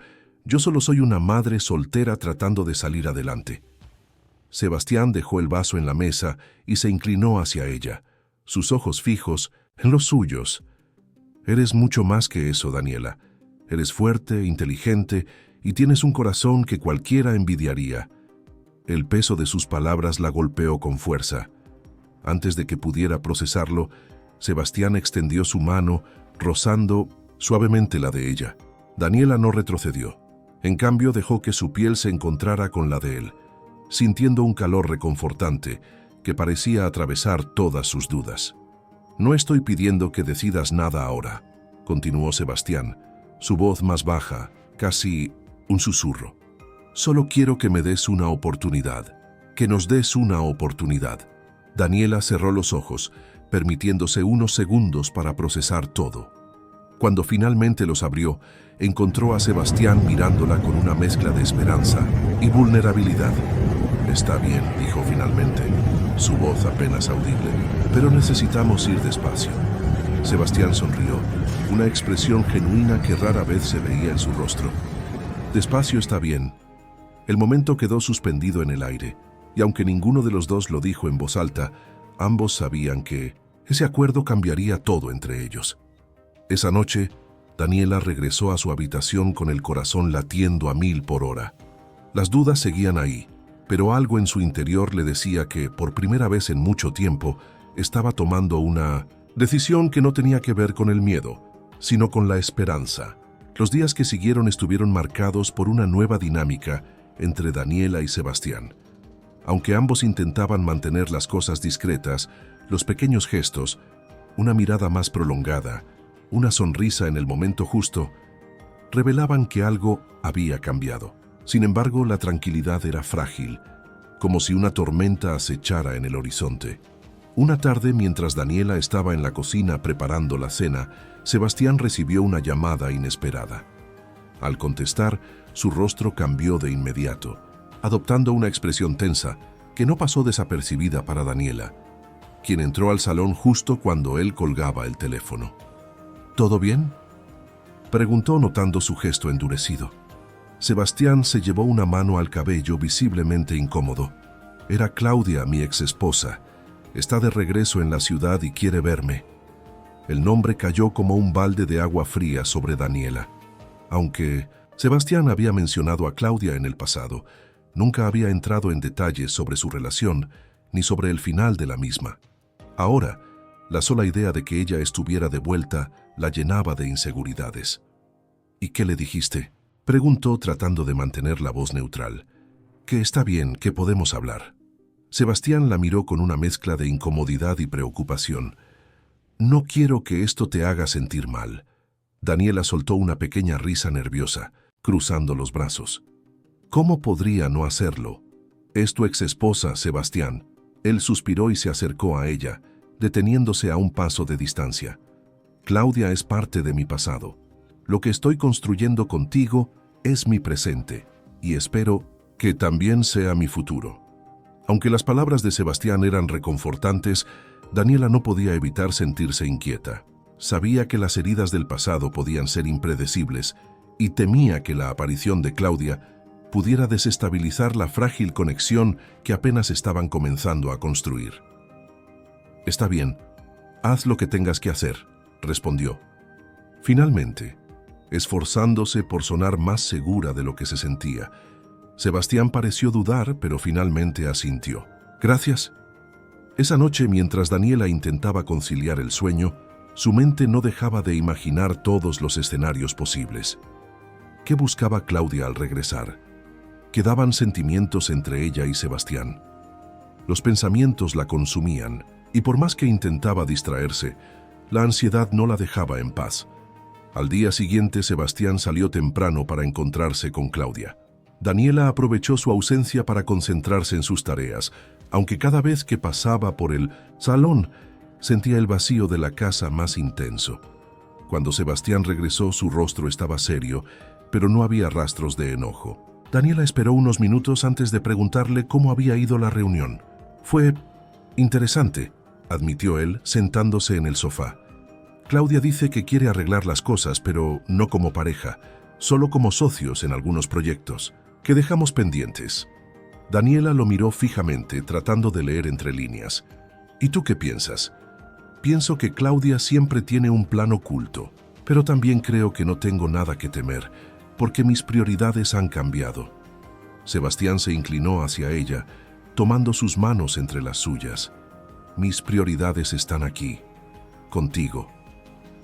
solo soy una madre soltera tratando de salir adelante. Sebastián dejó el vaso en la mesa y se inclinó hacia ella, sus ojos fijos en los suyos. Eres mucho más que eso, Daniela. Eres fuerte, inteligente y tienes un corazón que cualquiera envidiaría. El peso de sus palabras la golpeó con fuerza. Antes de que pudiera procesarlo, Sebastián extendió su mano, rozando suavemente la de ella. Daniela no retrocedió. En cambio, dejó que su piel se encontrara con la de él, sintiendo un calor reconfortante que parecía atravesar todas sus dudas. No estoy pidiendo que decidas nada ahora, continuó Sebastián, su voz más baja, casi un susurro. Solo quiero que me des una oportunidad, que nos des una oportunidad. Daniela cerró los ojos, permitiéndose unos segundos para procesar todo. Cuando finalmente los abrió, encontró a Sebastián mirándola con una mezcla de esperanza y vulnerabilidad. Está bien, dijo finalmente, su voz apenas audible, pero necesitamos ir despacio. Sebastián sonrió, una expresión genuina que rara vez se veía en su rostro. Despacio está bien. El momento quedó suspendido en el aire, y aunque ninguno de los dos lo dijo en voz alta, ambos sabían que ese acuerdo cambiaría todo entre ellos. Esa noche, Daniela regresó a su habitación con el corazón latiendo a 1000 por hora. Las dudas seguían ahí, pero algo en su interior le decía que, por primera vez en mucho tiempo, estaba tomando una decisión que no tenía que ver con el miedo, sino con la esperanza. Los días que siguieron estuvieron marcados por una nueva dinámica entre Daniela y Sebastián. Aunque ambos intentaban mantener las cosas discretas, los pequeños gestos, una mirada más prolongada, una sonrisa en el momento justo, revelaban que algo había cambiado. Sin embargo, la tranquilidad era frágil, como si una tormenta acechara en el horizonte. Una tarde, mientras Daniela estaba en la cocina preparando la cena, Sebastián recibió una llamada inesperada. Al contestar, su rostro cambió de inmediato, adoptando una expresión tensa que no pasó desapercibida para Daniela, quien entró al salón justo cuando él colgaba el teléfono. ¿Todo bien?, preguntó notando su gesto endurecido. Sebastián se llevó una mano al cabello visiblemente incómodo. Era Claudia, mi exesposa. Está de regreso en la ciudad y quiere verme. El nombre cayó como un balde de agua fría sobre Daniela. Aunque Sebastián había mencionado a Claudia en el pasado, nunca había entrado en detalles sobre su relación ni sobre el final de la misma. Ahora, la sola idea de que ella estuviera de vuelta la llenaba de inseguridades. ¿Y qué le dijiste?, preguntó tratando de mantener la voz neutral. Que está bien, que podemos hablar. Sebastián la miró con una mezcla de incomodidad y preocupación. No quiero que esto te haga sentir mal. Daniela soltó una pequeña risa nerviosa, cruzando los brazos. ¿Cómo podría no hacerlo? Es tu exesposa, Sebastián. Él suspiró y se acercó a ella, deteniéndose a un paso de distancia. Claudia es parte de mi pasado. Lo que estoy construyendo contigo es mi presente, y espero que también sea mi futuro. Aunque las palabras de Sebastián eran reconfortantes, Daniela no podía evitar sentirse inquieta. Sabía que las heridas del pasado podían ser impredecibles y temía que la aparición de Claudia pudiera desestabilizar la frágil conexión que apenas estaban comenzando a construir. Está bien, haz lo que tengas que hacer, respondió. Finalmente, esforzándose por sonar más segura de lo que se sentía, Sebastián pareció dudar, pero finalmente asintió. Gracias. Esa noche, mientras Daniela intentaba conciliar el sueño, Su mente no dejaba de imaginar todos los escenarios posibles. ¿Qué buscaba Claudia al regresar? Quedaban sentimientos entre ella y Sebastián. Los pensamientos la consumían, y por más que intentaba distraerse, la ansiedad no la dejaba en paz. Al día siguiente, Sebastián salió temprano para encontrarse con Claudia. Daniela aprovechó su ausencia para concentrarse en sus tareas, aunque cada vez que pasaba por el salón, sentía el vacío de la casa más intenso. Cuando Sebastián regresó, su rostro estaba serio, pero no había rastros de enojo. Daniela esperó unos minutos antes de preguntarle cómo había ido la reunión. Fue interesante, admitió él, sentándose en el sofá. Claudia dice que quiere arreglar las cosas, pero no como pareja, solo como socios en algunos proyectos, que dejamos pendientes. Daniela lo miró fijamente, tratando de leer entre líneas. ¿Y tú qué piensas? Pienso que Claudia siempre tiene un plan oculto, pero también creo que no tengo nada que temer, porque mis prioridades han cambiado. Sebastián se inclinó hacia ella, tomando sus manos entre las suyas. Mis prioridades están aquí, contigo.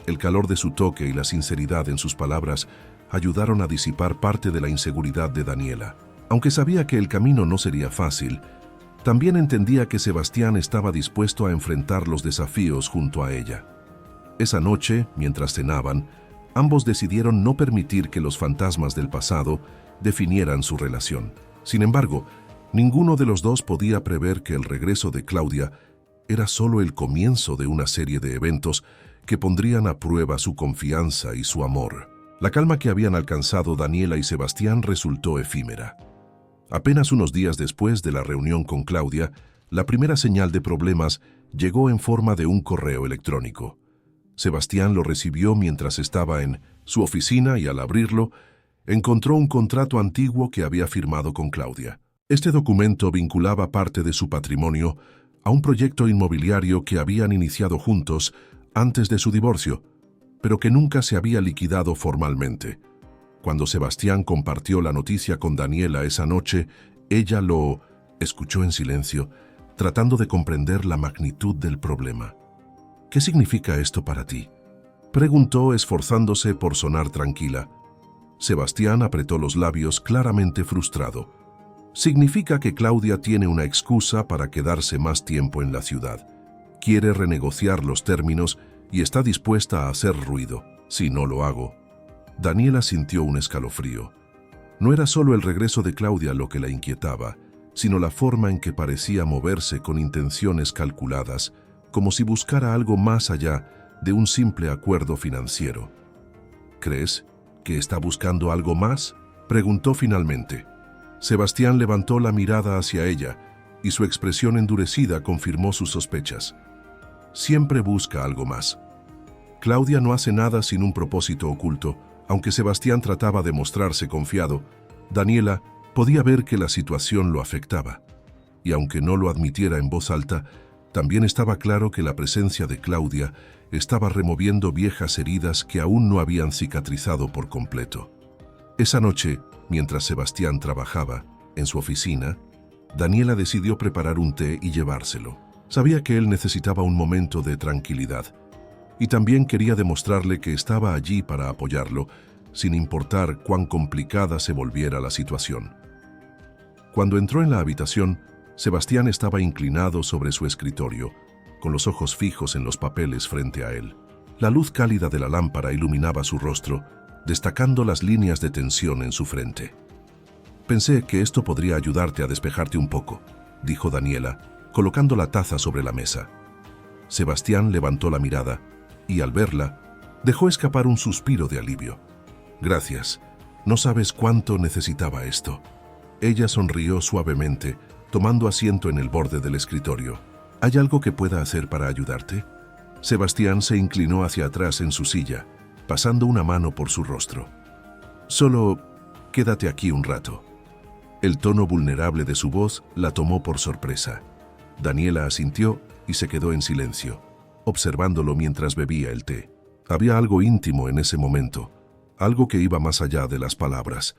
El calor de su toque y la sinceridad en sus palabras ayudaron a disipar parte de la inseguridad de Daniela. Aunque sabía que el camino no sería fácil, también entendía que Sebastián estaba dispuesto a enfrentar los desafíos junto a ella. Esa noche, mientras cenaban, ambos decidieron no permitir que los fantasmas del pasado definieran su relación. Sin embargo, ninguno de los dos podía prever que el regreso de Claudia era solo el comienzo de una serie de eventos que pondrían a prueba su confianza y su amor. La calma que habían alcanzado Daniela y Sebastián resultó efímera. Apenas unos días después de la reunión con Claudia, la primera señal de problemas llegó en forma de un correo electrónico. Sebastián lo recibió mientras estaba en su oficina y al abrirlo, encontró un contrato antiguo que había firmado con Claudia. Este documento vinculaba parte de su patrimonio a un proyecto inmobiliario que habían iniciado juntos antes de su divorcio, pero que nunca se había liquidado formalmente. Cuando Sebastián compartió la noticia con Daniela esa noche, ella lo escuchó en silencio, tratando de comprender la magnitud del problema. ¿Qué significa esto para ti?, preguntó, esforzándose por sonar tranquila. Sebastián apretó los labios, claramente frustrado. Significa que Claudia tiene una excusa para quedarse más tiempo en la ciudad. Quiere renegociar los términos y está dispuesta a hacer ruido. Si no lo hago. Daniela sintió un escalofrío. No era solo el regreso de Claudia lo que la inquietaba, sino la forma en que parecía moverse con intenciones calculadas, como si buscara algo más allá de un simple acuerdo financiero. ¿Crees que está buscando algo más?, preguntó finalmente. Sebastián levantó la mirada hacia ella y su expresión endurecida confirmó sus sospechas. Siempre busca algo más. Claudia no hace nada sin un propósito oculto. Aunque Sebastián trataba de mostrarse confiado, Daniela podía ver que la situación lo afectaba. Y aunque no lo admitiera en voz alta, también estaba claro que la presencia de Claudia estaba removiendo viejas heridas que aún no habían cicatrizado por completo. Esa noche, mientras Sebastián trabajaba en su oficina, Daniela decidió preparar un té y llevárselo. Sabía que él necesitaba un momento de tranquilidad, y también quería demostrarle que estaba allí para apoyarlo, sin importar cuán complicada se volviera la situación. Cuando entró en la habitación, Sebastián estaba inclinado sobre su escritorio, con los ojos fijos en los papeles frente a él. La luz cálida de la lámpara iluminaba su rostro, destacando las líneas de tensión en su frente. «Pensé que esto podría ayudarte a despejarte un poco», dijo Daniela, colocando la taza sobre la mesa. Sebastián levantó la mirada y, al verla, dejó escapar un suspiro de alivio. «Gracias. No sabes cuánto necesitaba esto». Ella sonrió suavemente, tomando asiento en el borde del escritorio. «¿Hay algo que pueda hacer para ayudarte?». Sebastián se inclinó hacia atrás en su silla, pasando una mano por su rostro. «Solo quédate aquí un rato». El tono vulnerable de su voz la tomó por sorpresa. Daniela asintió y se quedó en silencio, observándolo mientras bebía el té. Había algo íntimo en ese momento, algo que iba más allá de las palabras.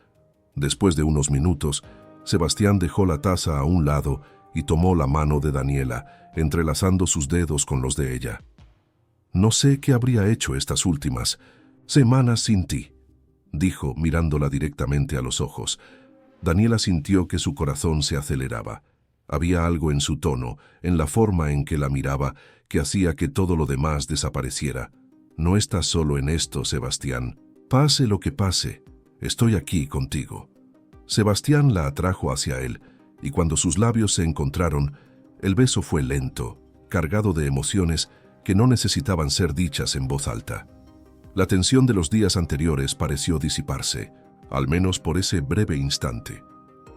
Después de unos minutos, Sebastián dejó la taza a un lado y tomó la mano de Daniela, entrelazando sus dedos con los de ella. No sé qué habría hecho estas últimas semanas sin ti, dijo mirándola directamente a los ojos. Daniela sintió que su corazón se aceleraba. Había algo en su tono, en la forma en que la miraba, que hacía que todo lo demás desapareciera. No estás solo en esto, Sebastián. Pase lo que pase, estoy aquí contigo. Sebastián la atrajo hacia él, y cuando sus labios se encontraron, el beso fue lento, cargado de emociones que no necesitaban ser dichas en voz alta. La tensión de los días anteriores pareció disiparse, al menos por ese breve instante.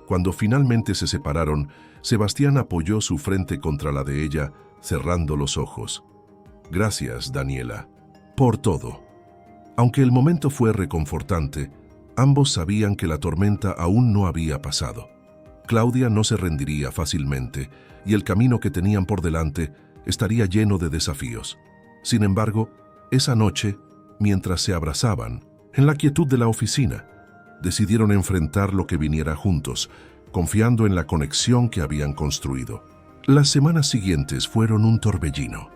Cuando finalmente se separaron, Sebastián apoyó su frente contra la de ella, cerrando los ojos. Gracias, Daniela, por todo. Aunque el momento fue reconfortante, ambos sabían que la tormenta aún no había pasado. Claudia no se rendiría fácilmente, y el camino que tenían por delante estaría lleno de desafíos. Sin embargo, esa noche, mientras se abrazaban, en la quietud de la oficina, decidieron enfrentar lo que viniera juntos, confiando en la conexión que habían construido. Las semanas siguientes fueron un torbellino.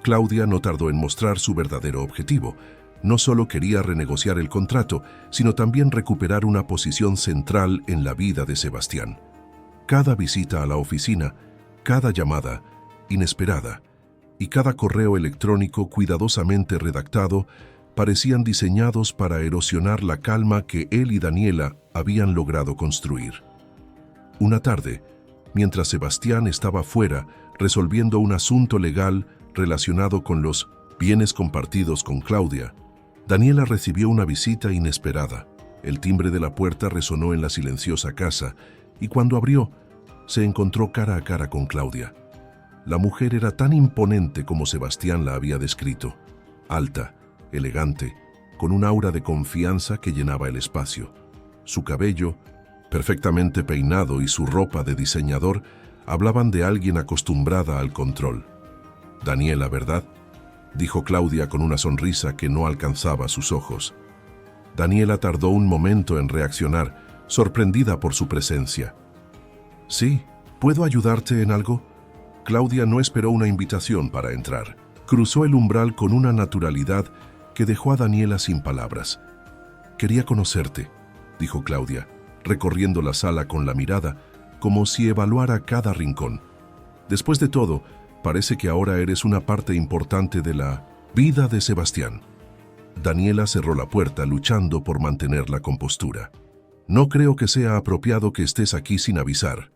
Claudia no tardó en mostrar su verdadero objetivo. No solo quería renegociar el contrato, sino también recuperar una posición central en la vida de Sebastián. Cada visita a la oficina, cada llamada inesperada y cada correo electrónico cuidadosamente redactado parecían diseñados para erosionar la calma que él y Daniela habían logrado construir. Una tarde, mientras Sebastián estaba fuera resolviendo un asunto legal relacionado con los bienes compartidos con Claudia, Daniela recibió una visita inesperada. El timbre de la puerta resonó en la silenciosa casa y cuando abrió, se encontró cara a cara con Claudia. La mujer era tan imponente como Sebastián la había descrito, alta, elegante, con un aura de confianza que llenaba el espacio. Su cabello, perfectamente peinado, y su ropa de diseñador hablaban de alguien acostumbrada al control. Daniela, ¿verdad?, dijo Claudia con una sonrisa que no alcanzaba sus ojos. Daniela tardó un momento en reaccionar, sorprendida por su presencia. Sí, ¿puedo ayudarte en algo? Claudia no esperó una invitación para entrar. Cruzó el umbral con una naturalidad que dejó a Daniela sin palabras. Quería conocerte, dijo Claudia, recorriendo la sala con la mirada, como si evaluara cada rincón. Después de todo, parece que ahora eres una parte importante de la vida de Sebastián. Daniela cerró la puerta, luchando por mantener la compostura. No creo que sea apropiado que estés aquí sin avisar.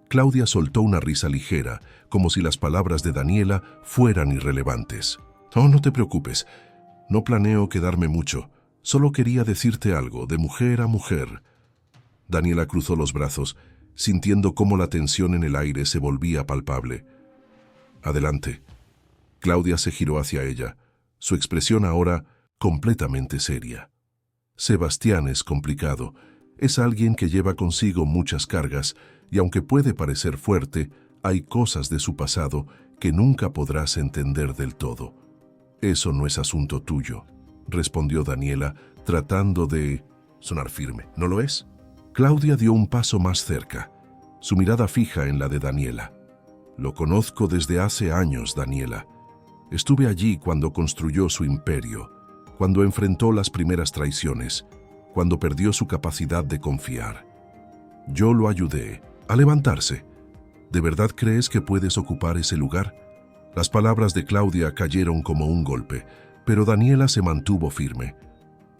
Claudia soltó una risa ligera, como si las palabras de Daniela fueran irrelevantes. Oh, no te preocupes. No planeo quedarme mucho. Solo quería decirte algo, de mujer a mujer. Daniela cruzó los brazos, sintiendo cómo la tensión en el aire se volvía palpable. Adelante. Claudia se giró hacia ella, su expresión ahora completamente seria. Sebastián es complicado. Es alguien que lleva consigo muchas cargas, y aunque puede parecer fuerte, hay cosas de su pasado que nunca podrás entender del todo. Eso no es asunto tuyo, respondió Daniela, tratando de sonar firme. ¿No lo es? Claudia dio un paso más cerca, su mirada fija en la de Daniela. Lo conozco desde hace años, Daniela. Estuve allí cuando construyó su imperio, cuando enfrentó las primeras traiciones, cuando perdió su capacidad de confiar. Yo lo ayudé a levantarse. ¿De verdad crees que puedes ocupar ese lugar? Las palabras de Claudia cayeron como un golpe, pero Daniela se mantuvo firme.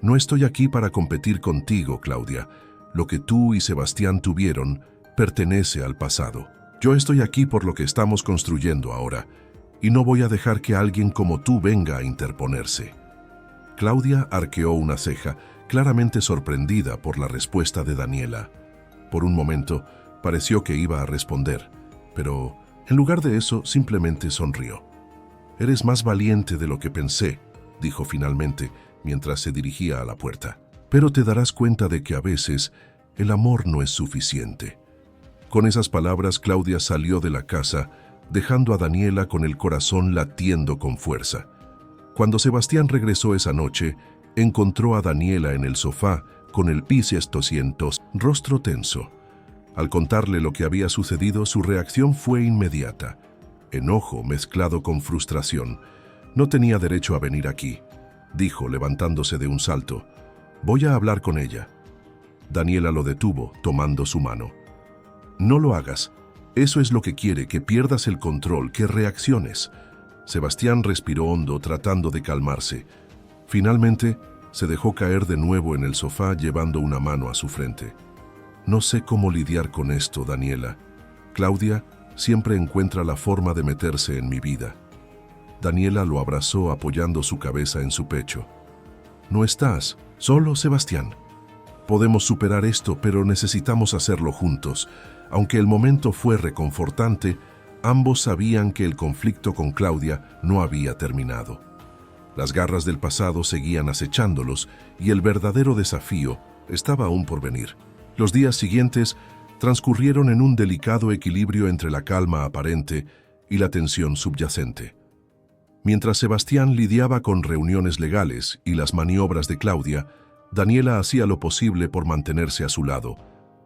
No estoy aquí para competir contigo, Claudia. Lo que tú y Sebastián tuvieron pertenece al pasado. Yo estoy aquí por lo que estamos construyendo ahora, y no voy a dejar que alguien como tú venga a interponerse. Claudia arqueó una ceja, claramente sorprendida por la respuesta de Daniela. Por un momento, pareció que iba a responder, pero en lugar de eso simplemente sonrió. «Eres más valiente de lo que pensé», dijo finalmente mientras se dirigía a la puerta. «Pero te darás cuenta de que a veces el amor no es suficiente». Con esas palabras, Claudia salió de la casa, dejando a Daniela con el corazón latiendo con fuerza. Cuando Sebastián regresó esa noche, encontró a Daniela en el sofá con el rostro tenso. Al contarle lo que había sucedido, su reacción fue inmediata. Enojo mezclado con frustración. No tenía derecho a venir aquí, dijo, levantándose de un salto. Voy a hablar con ella. Daniela lo detuvo, tomando su mano. No lo hagas. Eso es lo que quiere, que pierdas el control, que reacciones. Sebastián respiró hondo, tratando de calmarse. Finalmente, se dejó caer de nuevo en el sofá, llevando una mano a su frente. No sé cómo lidiar con esto, Daniela. Claudia siempre encuentra la forma de meterse en mi vida. Daniela lo abrazó apoyando su cabeza en su pecho. No estás solo, Sebastián. Podemos superar esto, pero necesitamos hacerlo juntos. Aunque el momento fue reconfortante, ambos sabían que el conflicto con Claudia no había terminado. Las garras del pasado seguían acechándolos y el verdadero desafío estaba aún por venir. Los días siguientes transcurrieron en un delicado equilibrio entre la calma aparente y la tensión subyacente. Mientras Sebastián lidiaba con reuniones legales y las maniobras de Claudia, Daniela hacía lo posible por mantenerse a su lado,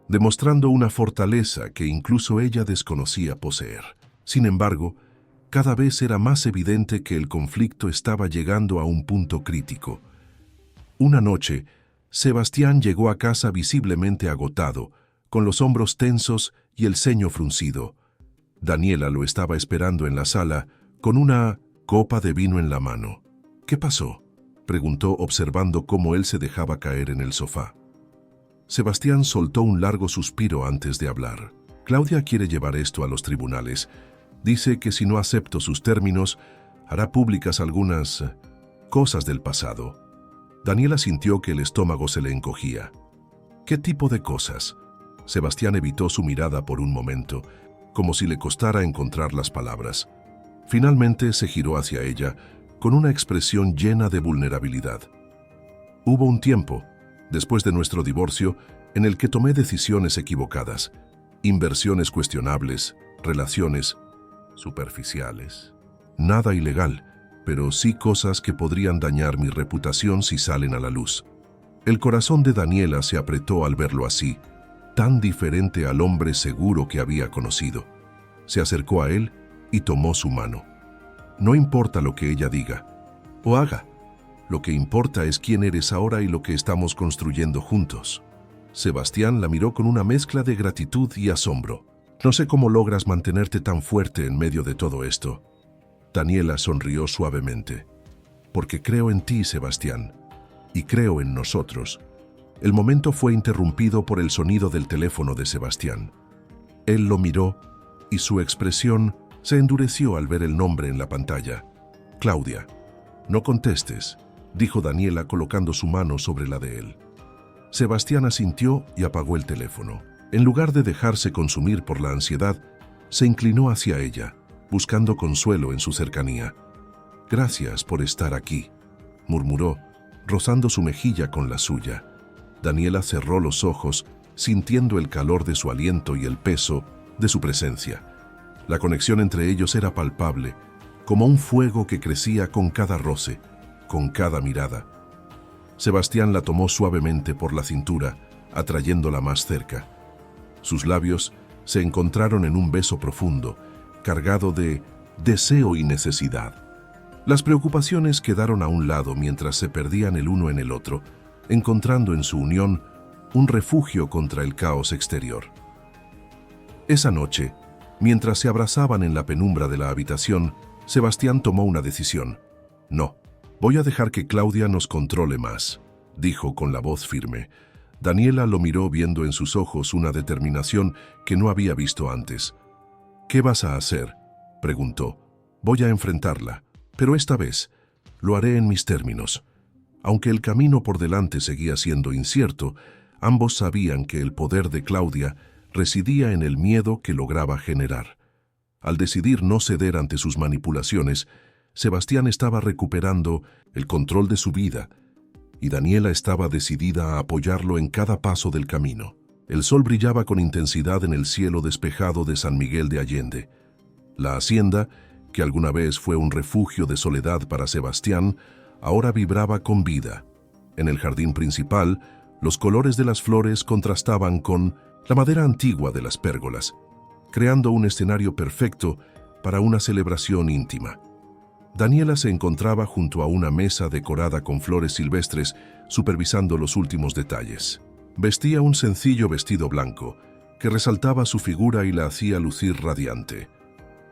demostrando una fortaleza que incluso ella desconocía poseer. Sin embargo, cada vez era más evidente que el conflicto estaba llegando a un punto crítico. Una noche, Sebastián llegó a casa visiblemente agotado, con los hombros tensos y el ceño fruncido. Daniela lo estaba esperando en la sala, con una copa de vino en la mano. ¿Qué pasó?, preguntó, observando cómo él se dejaba caer en el sofá. Sebastián soltó un largo suspiro antes de hablar. Claudia quiere llevar esto a los tribunales. Dice que si no acepto sus términos, hará públicas algunas cosas del pasado. Daniela sintió que el estómago se le encogía. ¿Qué tipo de cosas? Sebastián evitó su mirada por un momento, como si le costara encontrar las palabras. Finalmente se giró hacia ella, con una expresión llena de vulnerabilidad. Hubo un tiempo, después de nuestro divorcio, en el que tomé decisiones equivocadas, inversiones cuestionables, relaciones superficiales. Nada ilegal, pero sí cosas que podrían dañar mi reputación si salen a la luz. El corazón de Daniela se apretó al verlo así, tan diferente al hombre seguro que había conocido. Se acercó a él y tomó su mano. No importa lo que ella diga o haga, lo que importa es quién eres ahora y lo que estamos construyendo juntos. Sebastián la miró con una mezcla de gratitud y asombro. No sé cómo logras mantenerte tan fuerte en medio de todo esto. Daniela sonrió suavemente. Porque creo en ti, Sebastián, y creo en nosotros. El momento fue interrumpido por el sonido del teléfono de Sebastián. Él lo miró y su expresión se endureció al ver el nombre en la pantalla. Claudia. No contestes, dijo Daniela colocando su mano sobre la de él. Sebastián asintió y apagó el teléfono. En lugar de dejarse consumir por la ansiedad, se inclinó hacia ella, buscando consuelo en su cercanía. Gracias por estar aquí, murmuró, rozando su mejilla con la suya. Daniela cerró los ojos, sintiendo el calor de su aliento y el peso de su presencia. La conexión entre ellos era palpable, como un fuego que crecía con cada roce, con cada mirada. Sebastián la tomó suavemente por la cintura, atrayéndola más cerca. Sus labios se encontraron en un beso profundo, cargado de deseo y necesidad. Las preocupaciones quedaron a un lado mientras se perdían el uno en el otro, encontrando en su unión un refugio contra el caos exterior. Esa noche, mientras se abrazaban en la penumbra de la habitación, Sebastián tomó una decisión. No, voy a dejar que Claudia nos controle más, dijo con la voz firme. Daniela lo miró viendo en sus ojos una determinación que no había visto antes. ¿Qué vas a hacer?, preguntó. Voy a enfrentarla, pero esta vez lo haré en mis términos. Aunque el camino por delante seguía siendo incierto, ambos sabían que el poder de Claudia residía en el miedo que lograba generar. Al decidir no ceder ante sus manipulaciones, Sebastián estaba recuperando el control de su vida, y Daniela estaba decidida a apoyarlo en cada paso del camino. El sol brillaba con intensidad en el cielo despejado de San Miguel de Allende. La hacienda, que alguna vez fue un refugio de soledad para Sebastián, ahora vibraba con vida. En el jardín principal, los colores de las flores contrastaban con la madera antigua de las pérgolas, creando un escenario perfecto para una celebración íntima. Daniela se encontraba junto a una mesa decorada con flores silvestres, supervisando los últimos detalles. Vestía un sencillo vestido blanco, que resaltaba su figura y la hacía lucir radiante.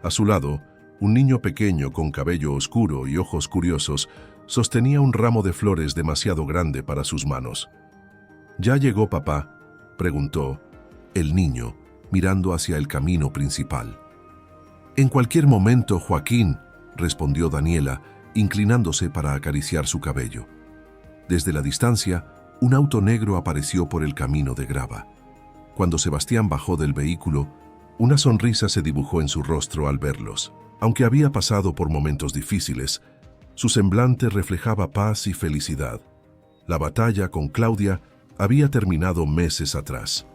A su lado, un niño pequeño con cabello oscuro y ojos curiosos sostenía un ramo de flores demasiado grande para sus manos. ¿Ya llegó papá?, preguntó el niño, mirando hacia el camino principal. En cualquier momento, Joaquín, respondió Daniela, inclinándose para acariciar su cabello. Desde la distancia, un auto negro apareció por el camino de grava. Cuando Sebastián bajó del vehículo, una sonrisa se dibujó en su rostro al verlos. Aunque había pasado por momentos difíciles, su semblante reflejaba paz y felicidad. La batalla con Claudia había terminado meses atrás.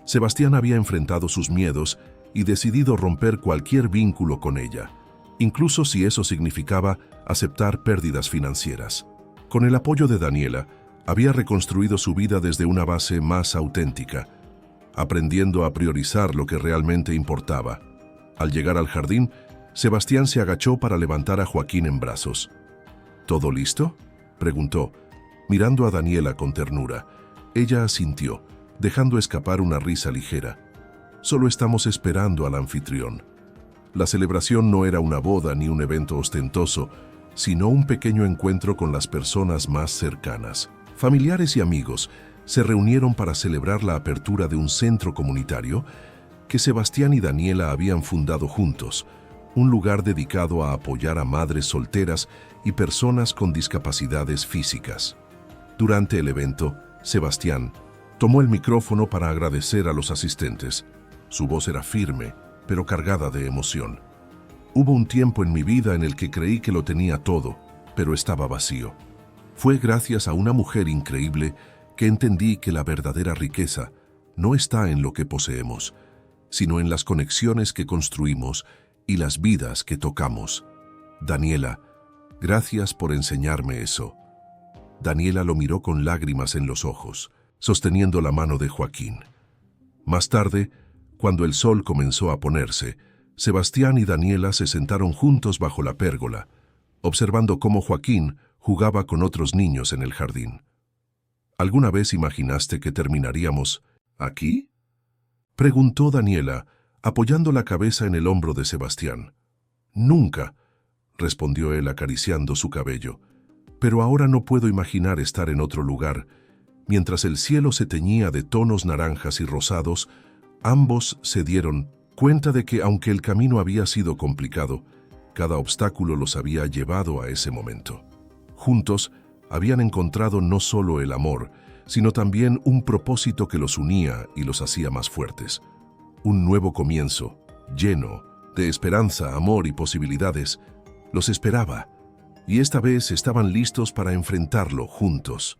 Sebastián había enfrentado sus miedos y decidido romper cualquier vínculo con ella, incluso si eso significaba aceptar pérdidas financieras. Con el apoyo de Daniela, había reconstruido su vida desde una base más auténtica, aprendiendo a priorizar lo que realmente importaba. Al llegar al jardín, Sebastián se agachó para levantar a Joaquín en brazos. ¿Todo listo?, preguntó, mirando a Daniela con ternura. Ella asintió, dejando escapar una risa ligera. Solo estamos esperando al anfitrión. La celebración no era una boda ni un evento ostentoso, sino un pequeño encuentro con las personas más cercanas. Familiares y amigos se reunieron para celebrar la apertura de un centro comunitario que Sebastián y Daniela habían fundado juntos, un lugar dedicado a apoyar a madres solteras y personas con discapacidades físicas. Durante el evento, Sebastián tomó el micrófono para agradecer a los asistentes. Su voz era firme, pero cargada de emoción. Hubo un tiempo en mi vida en el que creí que lo tenía todo, pero estaba vacío. Fue gracias a una mujer increíble que entendí que la verdadera riqueza no está en lo que poseemos, sino en las conexiones que construimos y las vidas que tocamos. Daniela, gracias por enseñarme eso. Daniela lo miró con lágrimas en los ojos, sosteniendo la mano de Joaquín. Más tarde, cuando el sol comenzó a ponerse, Sebastián y Daniela se sentaron juntos bajo la pérgola, observando cómo Joaquín jugaba con otros niños en el jardín. ¿Alguna vez imaginaste que terminaríamos aquí?, preguntó Daniela, apoyando la cabeza en el hombro de Sebastián. Nunca, respondió él acariciando su cabello, pero ahora no puedo imaginar estar en otro lugar. Mientras el cielo se teñía de tonos naranjas y rosados, ambos se dieron cuenta de que, aunque el camino había sido complicado, cada obstáculo los había llevado a ese momento. Juntos, habían encontrado no solo el amor, sino también un propósito que los unía y los hacía más fuertes. Un nuevo comienzo, lleno de esperanza, amor y posibilidades, los esperaba, y esta vez estaban listos para enfrentarlo juntos.